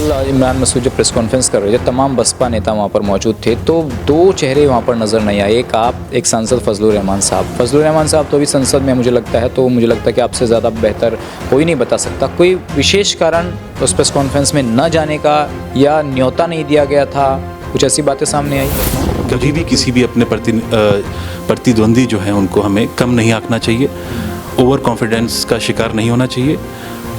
कल इमरान मसूद जो press conference कर रहे थे, तमाम बसपा नेता वहाँ पर मौजूद थे, तो दो चेहरे वहाँ पर नज़र नहीं आए। एक आप, एक सांसद फजलुर रहमान साहब। फजलुर रहमान साहब तो अभी संसद में मुझे लगता है, तो मुझे लगता है कि आपसे ज़्यादा बेहतर कोई नहीं बता सकता। कोई विशेष कारण उस प्रेस कॉन्फ्रेंस में न जाने का या न्योता नहीं दिया गया था, कुछ ऐसी बातें सामने आई? कभी भी किसी भी अपने प्रतिद्वंदी जो हैं उनको हमें कम नहीं आंकना चाहिए, ओवर कॉन्फिडेंस का शिकार नहीं होना चाहिए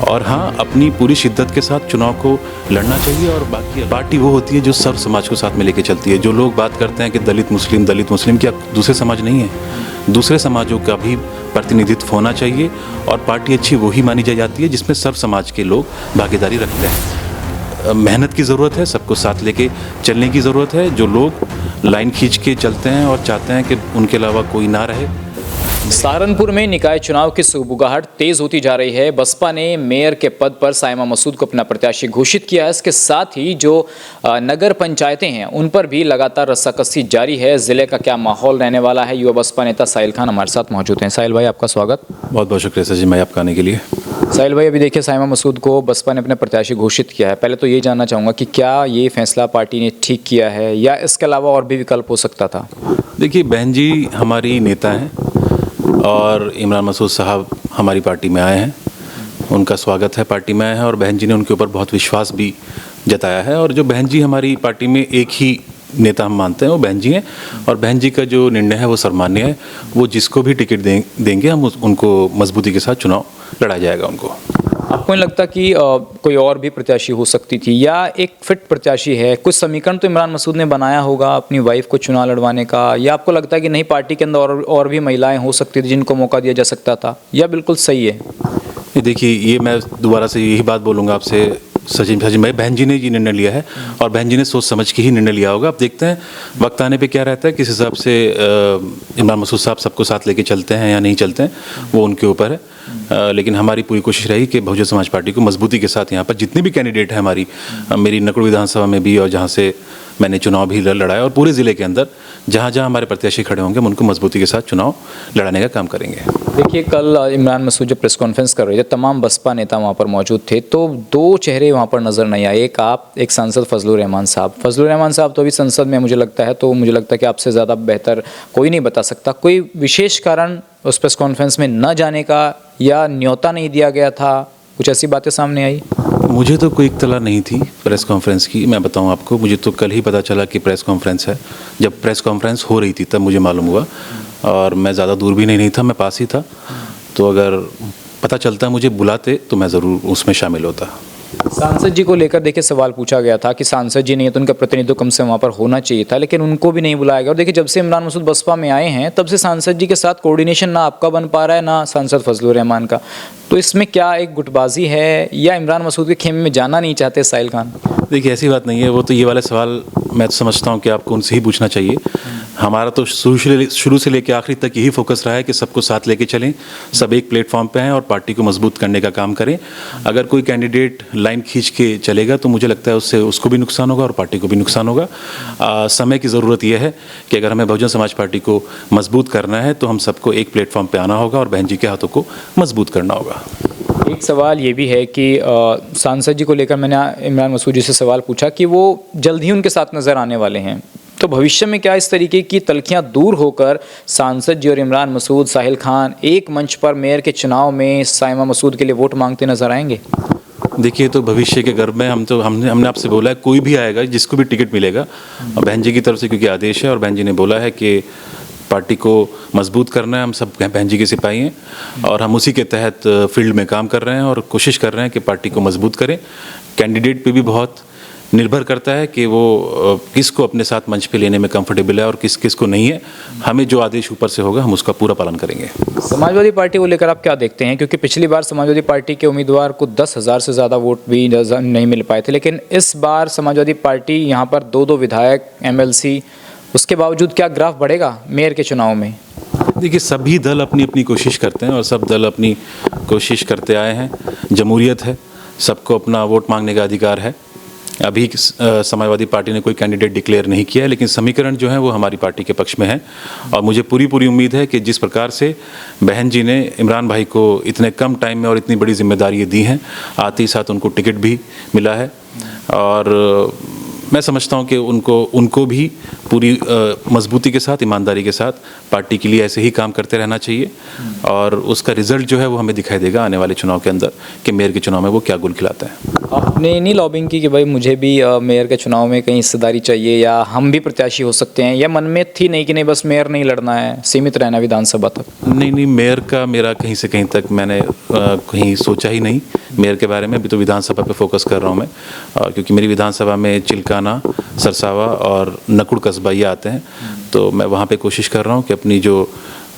और हाँ, अपनी पूरी शिद्दत के साथ चुनाव को लड़ना चाहिए। और बाकी पार्टी वो होती है जो सर्व समाज को साथ में लेके चलती है। जो लोग बात करते हैं कि दलित मुस्लिम क्या दूसरे समाज नहीं है? दूसरे समाजों का भी प्रतिनिधित्व होना चाहिए और पार्टी अच्छी वही मानी जाती है जिसमें सर्व समाज के लोग भागीदारी रखते हैं। मेहनत की ज़रूरत है, सबको साथ लेके चलने की ज़रूरत है। जो लोग लाइन खींच के चलते हैं और चाहते हैं कि उनके अलावा कोई ना रहे। सहारनपुर में निकाय चुनाव की सुगबुगाहट तेज होती जा रही है। बसपा ने मेयर के पद पर साइमा मसूद को अपना प्रत्याशी घोषित किया है। इसके साथ ही जो नगर पंचायतें हैं उन पर भी लगातार रस्साकसी जारी है। जिले का क्या माहौल रहने वाला है, युवा बसपा नेता साहिल खान हमारे साथ मौजूद हैं। साहिल भाई, आपका स्वागत। बहुत बहुत शुक्रिया सर जी, मैं आपका आने के लिए। साहिल भाई, अभी देखिए, साइमा मसूद को बसपा ने अपने प्रत्याशी घोषित किया है। पहले तो ये जानना चाहूँगा कि क्या ये फैसला पार्टी ने ठीक किया है या इसके अलावा और भी विकल्प हो सकता था? देखिए, बहन जी हमारी नेता हैं और इमरान मसूद साहब हमारी पार्टी में आए हैं। उनका स्वागत है, पार्टी में आए हैं और बहन जी ने उनके ऊपर बहुत विश्वास भी जताया है। और जो बहन जी हमारी पार्टी में एक ही नेता हम मानते हैं वो बहन जी हैं और बहन जी का जो निर्णय है वो सर्वमान्य है। वो जिसको भी टिकट देंगे हम उनको मजबूती के साथ चुनाव लड़ाया जाएगा उनको। आपको नहीं लगता कि कोई और भी प्रत्याशी हो सकती थी या एक फिट प्रत्याशी है? कुछ समीकरण तो इमरान मसूद ने बनाया होगा अपनी वाइफ को चुनाव लड़वाने का, या आपको लगता है कि नहीं, पार्टी के अंदर और भी महिलाएं हो सकती थी जिनको मौका दिया जा सकता था, या बिल्कुल सही है? देखिए, ये मैं दोबारा से यही बात बोलूँगा आपसे सचिन भाई, बहन जी ने ये निर्णय लिया है और बहन जी ने सोच समझ के ही निर्णय लिया होगा। अब देखते हैं वक्त आने पे क्या रहता है, किस हिसाब से इमरान मसूद साहब सबको साथ लेके चलते हैं या नहीं चलते हैं, वो उनके ऊपर है। लेकिन हमारी पूरी कोशिश रही कि बहुजन समाज पार्टी को मजबूती के साथ यहाँ पर जितने भी कैंडिडेट हैं मेरी नकुड़ विधानसभा में भी और जहाँ से मैंने चुनाव भी लड़ाया और पूरे ज़िले के अंदर जहाँ जहाँ हमारे प्रत्याशी खड़े होंगे हम उनको मजबूती के साथ चुनाव लड़ाने का काम करेंगे। देखिए, कल इमरान मसूद जब प्रेस कॉन्फ्रेंस कर रहे थे, तमाम बसपा नेता वहाँ पर मौजूद थे, तो दो चेहरे वहाँ पर नज़र नहीं आए। एक आप, एक सांसद फजलुर रहमान साहब। फजलुर रहमान साहब तो अभी संसद में मुझे लगता है, तो मुझे लगता है कि आपसे ज़्यादा बेहतर कोई नहीं बता सकता। कोई विशेष कारण उस प्रेस कॉन्फ्रेंस में न जाने का या न्योता नहीं दिया गया था, कुछ ऐसी बातें सामने आई? मुझे तो कोई इत्तला नहीं थी प्रेस कॉन्फ्रेंस की। मैं बताऊं आपको, मुझे तो कल ही पता चला कि प्रेस कॉन्फ्रेंस है। जब प्रेस कॉन्फ्रेंस हो रही थी तब मुझे मालूम हुआ और मैं ज़्यादा दूर भी नहीं था, मैं पास ही था। तो अगर पता चलता मुझे बुलाते तो मैं ज़रूर उसमें शामिल होता। सांसद जी को लेकर देखिए सवाल पूछा गया था कि सांसद जी नहीं है तो उनका प्रतिनिधित्व कम से वहाँ पर होना चाहिए था, लेकिन उनको भी नहीं बुलाया गया। और देखिए, जब से इमरान मसूद बसपा में आए हैं तब से सांसद जी के साथ कोऑर्डिनेशन ना आपका बन पा रहा है ना सांसद फजलुर रहमान का। तो इसमें क्या एक गुटबाजी है या इमरान मसूद के खेमे में जाना नहीं चाहते साहिल खान? देखिए, ऐसी बात नहीं है। वो तो ये वाले सवाल मैं तो समझता हूँ कि आपको उनसे ही पूछना चाहिए। हमारा तो शुरू से लेकर आखिरी तक यही फोकस रहा है कि सबको साथ लेके चलें, सब एक प्लेटफॉर्म पे हैं और पार्टी को मजबूत करने का काम करें। अगर कोई कैंडिडेट लाइन खींच के चलेगा तो मुझे लगता है उससे उसको भी नुकसान होगा और पार्टी को भी नुकसान होगा। समय की ज़रूरत यह है कि अगर हमें बहुजन समाज पार्टी को मजबूत करना है तो हम सबको एक प्लेटफॉर्म पे आना होगा और बहन जी के हाथों को मजबूत करना होगा। एक सवाल ये भी है कि सांसद जी को लेकर मैंने इमरान मसूद जी से सवाल पूछा कि वो जल्द ही उनके साथ नज़र आने वाले हैं, तो भविष्य में क्या इस तरीके की तल्खियां दूर होकर सांसद जी और इमरान मसूद, साहिल खान एक मंच पर मेयर के चुनाव में साइमा मसूद के लिए वोट मांगते नजर आएंगे? देखिए, तो भविष्य के गर्भ में हमने आपसे बोला है कोई भी आएगा जिसको भी टिकट मिलेगा, और बहन जी की तरफ से क्योंकि आदेश है और बहन जी ने बोला है कि पार्टी को मजबूत करना है, हम सब बहन जी के सिपाही हैं और हम उसी के तहत फील्ड में काम कर रहे हैं और कोशिश कर रहे हैं कि पार्टी को मजबूत करें। कैंडिडेट पे भी बहुत निर्भर करता है कि वो किसको अपने साथ मंच पे लेने में कंफर्टेबल है और किस को नहीं है। हमें जो आदेश ऊपर से होगा हम उसका पूरा पालन करेंगे। समाजवादी पार्टी को लेकर आप क्या देखते हैं? क्योंकि पिछली बार समाजवादी पार्टी के उम्मीदवार को 10,000 से ज़्यादा वोट भी नहीं मिल पाए थे, लेकिन इस बार समाजवादी पार्टी यहाँ पर 2 विधायक, MLC, उसके बावजूद क्या ग्राफ बढ़ेगा मेयर के चुनाव में? देखिए, सभी दल अपनी अपनी कोशिश करते हैं और सब दल अपनी कोशिश करते आए हैं। जमहूरियत है, सबको अपना वोट मांगने का अधिकार है। अभी समाजवादी पार्टी ने कोई कैंडिडेट डिक्लेयर नहीं किया है, लेकिन समीकरण जो है वो हमारी पार्टी के पक्ष में है और मुझे पूरी उम्मीद है कि जिस प्रकार से बहन जी ने इमरान भाई को इतने कम टाइम में और इतनी बड़ी जिम्मेदारी दी हैं, आते ही साथ उनको टिकट भी मिला है और मैं समझता हूं कि उनको भी पूरी मजबूती के साथ, ईमानदारी के साथ पार्टी के लिए ऐसे ही काम करते रहना चाहिए और उसका रिजल्ट जो है वो हमें दिखाई देगा आने वाले चुनाव के अंदर कि मेयर के चुनाव में वो क्या गुल खिलाता है। आपने नहीं लॉबिंग की कि भाई मुझे भी मेयर के चुनाव में कहीं हिस्सेदारी चाहिए या हम भी प्रत्याशी हो सकते हैं, या मन में थी नहीं कि नहीं बस मेयर नहीं लड़ना है, सीमित रहना विधानसभा तक? नहीं, मेयर का मेरा कहीं से कहीं तक मैंने कहीं सोचा ही नहीं मेयर के बारे में। अभी तो विधानसभा पे फोकस कर रहा हूँ मैं, क्योंकि मेरी विधानसभा में चिल्काना, सरसावा और नकुड़ कस्बा ये आते हैं, तो मैं वहाँ पे कोशिश कर रहा हूँ कि अपनी जो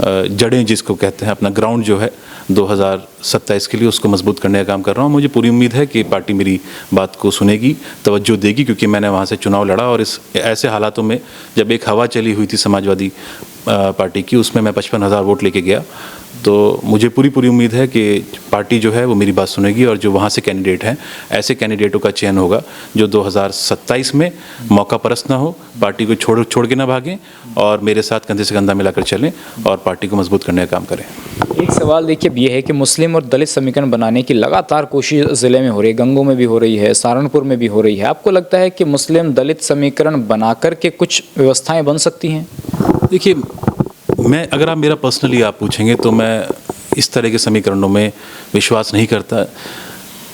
जड़ें जिसको कहते हैं, अपना ग्राउंड जो है 2027 के लिए उसको मजबूत करने का काम कर रहा हूँ। मुझे पूरी उम्मीद है कि पार्टी मेरी बात को सुनेगी, तवज्जो देगी, क्योंकि मैंने वहाँ से चुनाव लड़ा और इस ऐसे हालातों में जब एक हवा चली हुई थी समाजवादी पार्टी की, उसमें मैं 55,000 वोट लेके गया। तो मुझे पूरी उम्मीद है कि पार्टी जो है वो मेरी बात सुनेगी और जो वहाँ से कैंडिडेट हैं, ऐसे कैंडिडेटों का चयन होगा जो 2027 में मौका परस्त ना हो, पार्टी को छोड़ के ना भागें और मेरे साथ कंधे से कंधा मिलाकर चलें और पार्टी को मजबूत करने का काम करें। एक सवाल देखिए ये है कि मुस्लिम और दलित समीकरण बनाने की लगातार कोशिश ज़िले में हो रही है, गंगों में भी हो रही है, सहारनपुर में भी हो रही है। आपको लगता है कि मुस्लिम दलित समीकरण बना करके कुछ व्यवस्थाएं बन सकती हैं? देखिए, मैं अगर आप मेरा पर्सनली आप पूछेंगे तो मैं इस तरह के समीकरणों में विश्वास नहीं करता।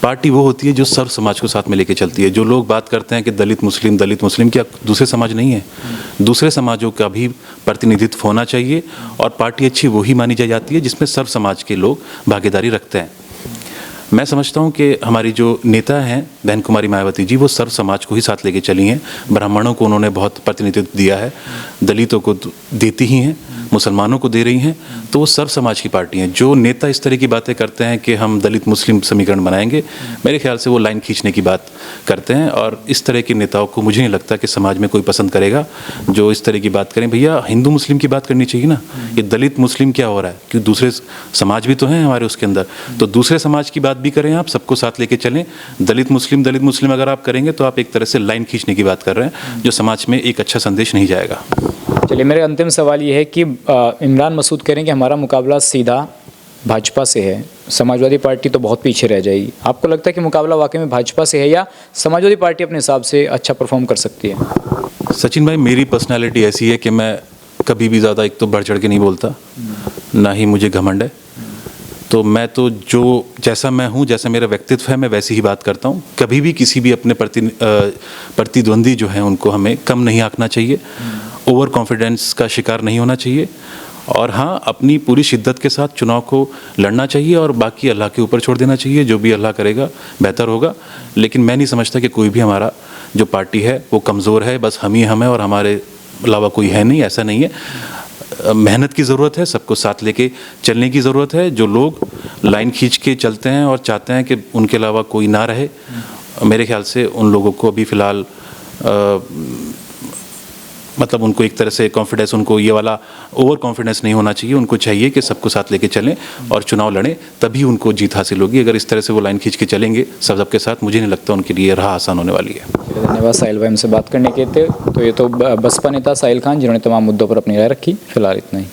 पार्टी वो होती है जो सर्व समाज को साथ में लेके चलती है। जो लोग बात करते हैं कि दलित मुस्लिम, क्या दूसरे समाज नहीं है? दूसरे समाजों का भी प्रतिनिधित्व होना चाहिए और पार्टी अच्छी वही मानी जाती है जिसमें सर्व समाज के लोग भागीदारी रखते हैं। मैं समझता हूं कि हमारी जो नेता हैं बहन कुमारी मायावती जी, वो सर्व समाज को ही साथ लेके चली हैं। ब्राह्मणों को उन्होंने बहुत प्रतिनिधित्व दिया है, दलितों को देती ही हैं, मुसलमानों को दे रही हैं, तो वो सर्व समाज की पार्टी हैं। जो नेता इस तरह की बातें करते हैं कि हम दलित मुस्लिम समीकरण बनाएंगे, मेरे ख्याल से वो लाइन खींचने की बात करते हैं और इस तरह के नेताओं को मुझे नहीं लगता कि समाज में कोई पसंद करेगा जो इस तरह की बात करें। भैया, हिंदू मुस्लिम की बात करनी चाहिए ना, ये दलित मुस्लिम क्या हो रहा है? क्योंकि दूसरे समाज भी तो हैं हमारे उसके अंदर, तो दूसरे समाज की बात भी करें, आप सबको साथ लेके चलें। दलित मुस्लिम अगर आप करेंगे तो आप एक तरह से लाइन खींचने की बात कर रहे हैं, जो समाज में एक अच्छा संदेश नहीं जाएगा। चलिए, मेरे अंतिम सवाल ये है कि इमरान मसूद कह रहे हैं कि हमारा मुकाबला सीधा भाजपा से है, समाजवादी पार्टी तो बहुत पीछे रह जाएगी। आपको लगता है कि मुकाबला वाकई में भाजपा से है या समाजवादी पार्टी अपने हिसाब से अच्छा परफॉर्म कर सकती है? सचिन भाई, मेरी पर्सनैलिटी ऐसी है कि मैं कभी भी ज़्यादा एक तो बढ़ चढ़ के नहीं बोलता, ना ही मुझे घमंड है। तो मैं तो जो जैसा मैं हूँ, जैसा मेरा व्यक्तित्व है, मैं वैसी ही बात करता हूँ। कभी भी किसी भी अपने प्रतिद्वंदी जो हैं उनको हमें कम नहीं आंकना चाहिए, ओवर कॉन्फिडेंस का शिकार नहीं होना चाहिए और हाँ, अपनी पूरी शिद्दत के साथ चुनाव को लड़ना चाहिए और बाकी अल्लाह के ऊपर छोड़ देना चाहिए। जो भी अल्लाह करेगा बेहतर होगा। लेकिन मैं नहीं समझता कि कोई भी हमारा जो पार्टी है वो कमज़ोर है, बस हम ही हम हैं और हमारे अलावा कोई है नहीं, ऐसा नहीं है। मेहनत की ज़रूरत है, सबको साथ लेके चलने की ज़रूरत है। जो लोग लाइन खींच के चलते हैं और चाहते हैं कि उनके अलावा कोई ना रहे, मेरे ख्याल से उन लोगों को अभी फ़िलहाल मतलब उनको एक तरह से कॉन्फिडेंस, उनको ये वाला ओवर कॉन्फिडेंस नहीं होना चाहिए। उनको चाहिए कि सबको साथ लेके चलें और चुनाव लड़ें, तभी उनको जीत हासिल होगी। अगर इस तरह से वो लाइन खींच के चलेंगे सबके साथ, मुझे नहीं लगता उनके लिए राह आसान होने वाली है। धन्यवाद साहिल भाई हमसे बात करने के थे। तो ये तो बसपा नेता साहिल खान जिन्होंने तमाम मुद्दों पर अपनी राय रखी। फिलहाल इतना ही।